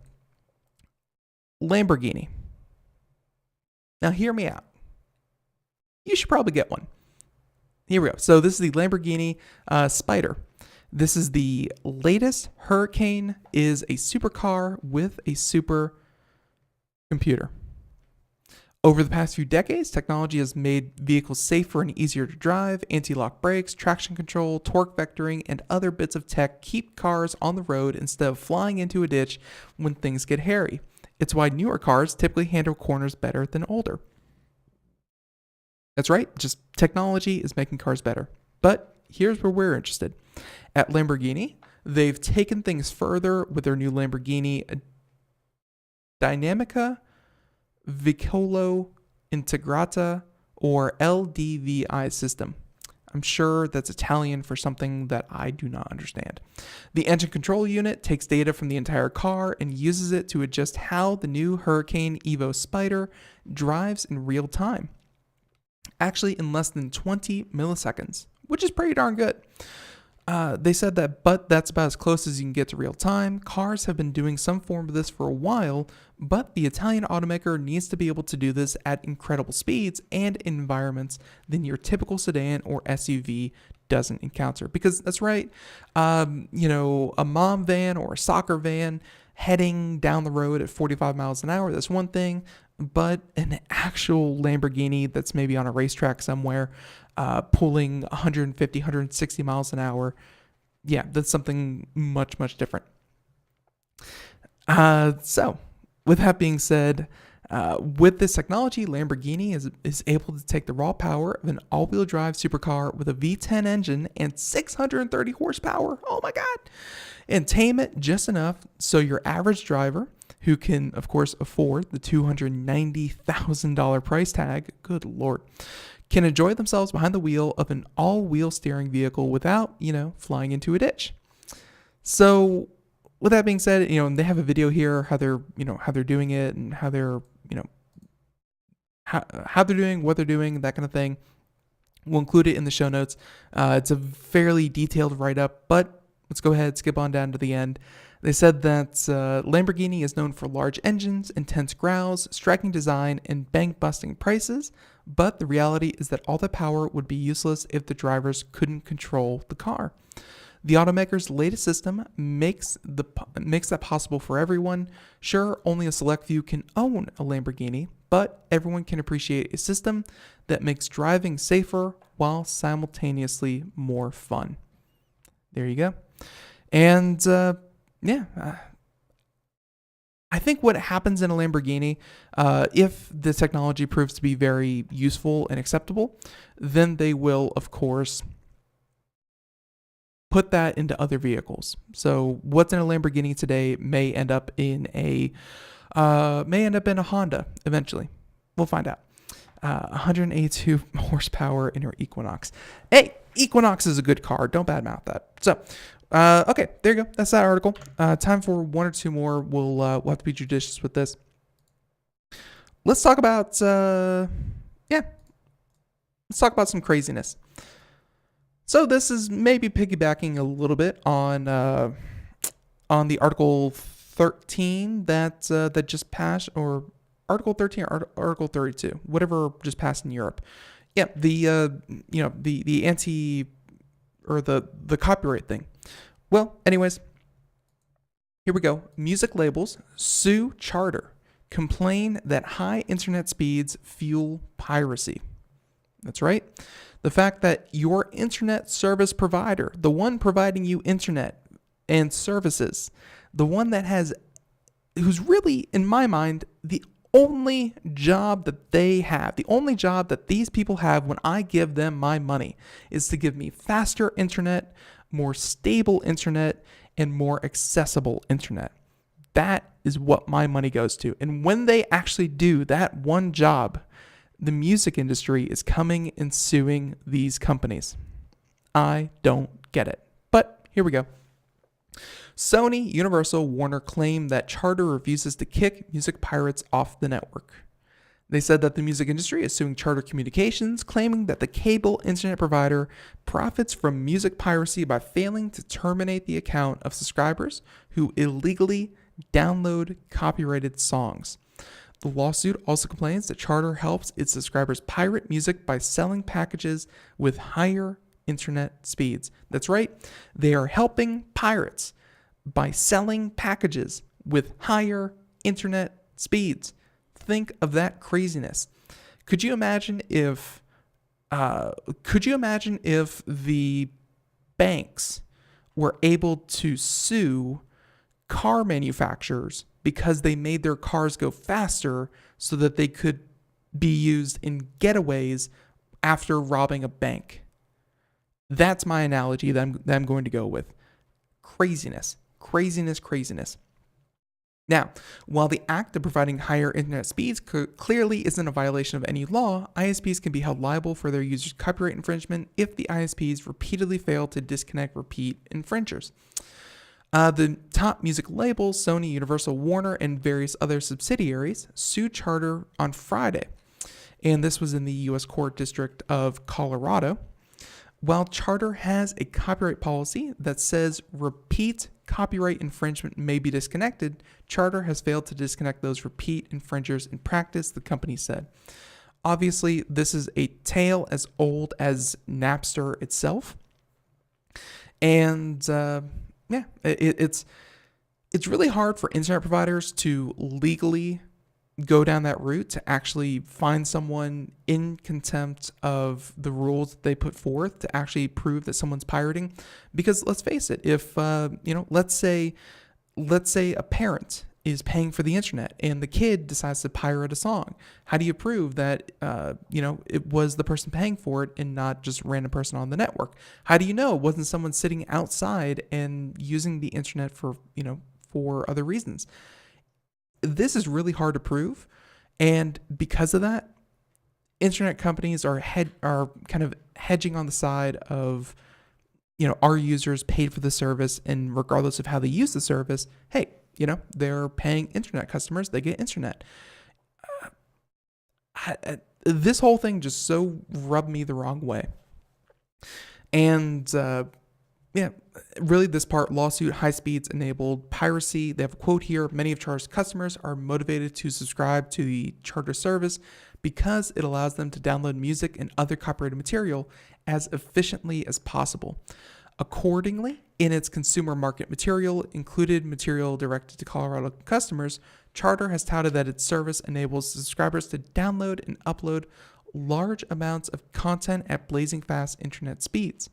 Lamborghini. Now, hear me out. You should probably get one. Here we go. So this is the Lamborghini Spider. This is the latest Hurricane. Is a supercar with a supercomputer. Over the past few decades, technology has made vehicles safer and easier to drive. Anti-lock brakes, traction control, torque vectoring, and other bits of tech keep cars on the road instead of flying into a ditch when things get hairy. It's why newer cars typically handle corners better than older. That's right, just technology is making cars better. But here's where we're interested. At Lamborghini, they've taken things further with their new Lamborghini Dinamica Vicolo Integrata, or LDVI system. I'm sure that's Italian for something that I do not understand. The engine control unit takes data from the entire car and uses it to adjust how the new Hurricane Evo Spider drives in real time. Actually, in less than 20 milliseconds, which is pretty darn good. They said that, but that's about as close as you can get to real time. Cars have been doing some form of this for a while, but the Italian automaker needs to be able to do this at incredible speeds and environments than your typical sedan or SUV doesn't encounter. Because that's right, a mom van or a soccer van heading down the road at 45 miles an hour, that's one thing, but an actual Lamborghini that's maybe on a racetrack somewhere, pulling 150, 160 miles an hour, yeah, that's something much, much different. So, with that being said, with this technology, Lamborghini is able to take the raw power of an all-wheel drive supercar with a V10 engine and 630 horsepower, oh my God, and tame it just enough so your average driver, who can, of course, afford the $290,000 price tag, good Lord, can enjoy themselves behind the wheel of an all-wheel steering vehicle without, flying into a ditch. So, with that being said, they have a video here how they're doing it and how they're, how they're doing, what they're doing, that kind of thing. We'll include it in the show notes. It's a fairly detailed write-up, but let's go ahead, skip on down to the end. They said that Lamborghini is known for large engines, intense growls, striking design, and bank-busting prices, but the reality is that all the power would be useless if the drivers couldn't control the car. The automaker's latest system makes that possible for everyone. Sure, only a select few can own a Lamborghini, but everyone can appreciate a system that makes driving safer while simultaneously more fun. There you go. And I think what happens in a Lamborghini, if the technology proves to be very useful and acceptable, then they will, of course, put that into other vehicles. So what's in a Lamborghini today may end up in a Honda eventually. We'll find out. 182 horsepower in your Equinox. Hey, Equinox is a good car. Don't badmouth that. So, okay, there you go. That's that article. Time for one or two more. We'll have to be judicious with this. Let's talk about let's talk about some craziness. So this is maybe piggybacking a little bit on the Article 13 that just passed, or Article 13 or Article 32, whatever just passed in Europe. Yeah, the anti or the copyright thing. Well, anyways, here we go. Music labels sue Charter, complain that high internet speeds fuel piracy. That's right. The fact that your internet service provider, the one providing you internet and services, the one that who's really, in my mind, the only job that they have, the only job that these people have when I give them my money is to give me faster internet, more stable internet, and more accessible internet. That is what my money goes to. And when they actually do that one job, the music industry is coming and suing these companies. I don't get it. But here we go. Sony, Universal, Warner claim that Charter refuses to kick music pirates off the network. They said that the music industry is suing Charter Communications, claiming that the cable internet provider profits from music piracy by failing to terminate the account of subscribers who illegally download copyrighted songs. The lawsuit also complains that Charter helps its subscribers pirate music by selling packages with higher internet speeds. That's right, they are helping pirates by selling packages with higher internet speeds. Think of that craziness. Could you imagine if the banks were able to sue car manufacturers because they made their cars go faster so that they could be used in getaways after robbing a bank? That's my analogy that I'm going to go with. Craziness. Now, while the act of providing higher internet speeds clearly isn't a violation of any law, ISPs can be held liable for their users' copyright infringement if the ISPs repeatedly fail to disconnect repeat infringers. The top music labels, Sony, Universal, Warner, and various other subsidiaries, sued Charter on Friday, and this was in the U.S. Court District of Colorado. While Charter has a copyright policy that says repeat copyright infringement may be disconnected, Charter has failed to disconnect those repeat infringers in practice, the company said. Obviously, this is a tale as old as Napster itself. And it's really hard for internet providers to legally go down that route to actually find someone in contempt of the rules that they put forth to actually prove that someone's pirating. Because let's face it, if let's say a parent is paying for the internet and the kid decides to pirate a song, how do you prove that it was the person paying for it and not just a random person on the network? How do you know it wasn't someone sitting outside and using the internet for other reasons? This is really hard to prove, and because of that, internet companies are kind of hedging on the side of, our users paid for the service, and regardless of how they use the service, hey, they're paying internet customers, they get internet. This whole thing just so rubbed me the wrong way, and really this part, lawsuit, high speeds enabled piracy. They have a quote here: many of Charter's customers are motivated to subscribe to the Charter service because it allows them to download music and other copyrighted material as efficiently as possible. Accordingly, in its consumer market material, included material directed to Colorado customers, Charter has touted that its service enables subscribers to download and upload large amounts of content at blazing fast internet speeds.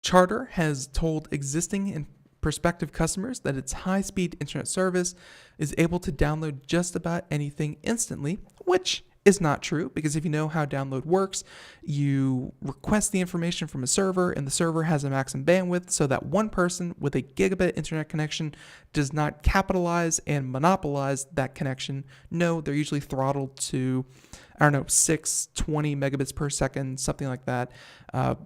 Charter has told existing and prospective customers that its high-speed internet service is able to download just about anything instantly, which is not true, because if you know how download works, you request the information from a server, and the server has a maximum bandwidth, so that one person with a gigabit internet connection does not capitalize and monopolize that connection. No, they're usually throttled to 20 megabits per second, something like that,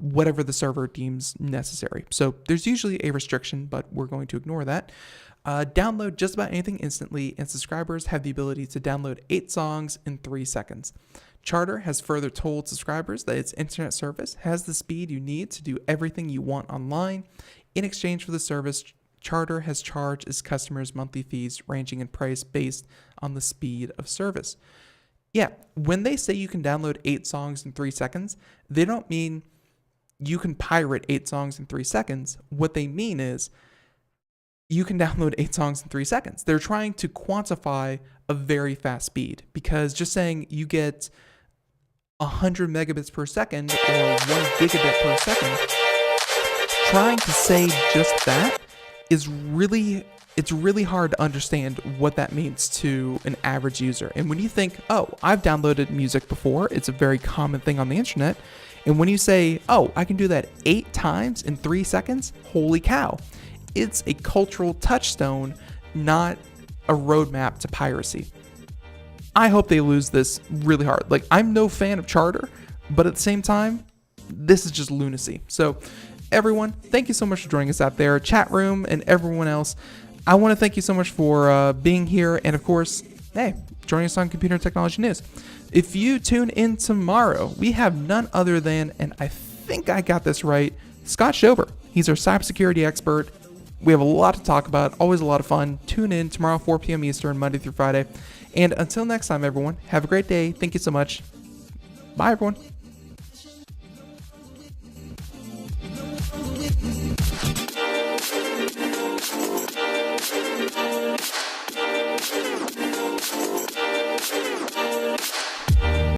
whatever the server deems necessary. So there's usually a restriction, but we're going to ignore that. Download just about anything instantly, and subscribers have the ability to download 8 songs in 3 seconds. Charter has further told subscribers that its internet service has the speed you need to do everything you want online. In exchange for the service, Charter has charged its customers monthly fees ranging in price based on the speed of service. Yeah, when they say you can download 8 songs in 3 seconds, they don't mean you can pirate 8 songs in 3 seconds. What they mean is you can download 8 songs in 3 seconds. They're trying to quantify a very fast speed, because just saying you get 100 megabits per second or 1 gigabit per second, trying to say just that is it's really hard to understand what that means to an average user. And when you think, oh, I've downloaded music before, it's a very common thing on the internet. And when you say, oh, I can do that 8 times in 3 seconds, holy cow. It's a cultural touchstone, not a roadmap to piracy. I hope they lose this really hard. Like, I'm no fan of Charter, but at the same time, this is just lunacy. So, everyone, thank you so much for joining us out there, chat room, and everyone else. I want to thank you so much for being here, and of course, hey, joining us on Computer and Technology News. If you tune in tomorrow, we have none other than, and I think I got this right, Scott Schober. He's our cybersecurity expert. We have a lot to talk about, always a lot of fun. Tune in tomorrow, 4 p.m. Eastern, Monday through Friday. And until next time, everyone, have a great day. Thank you so much. Bye, everyone.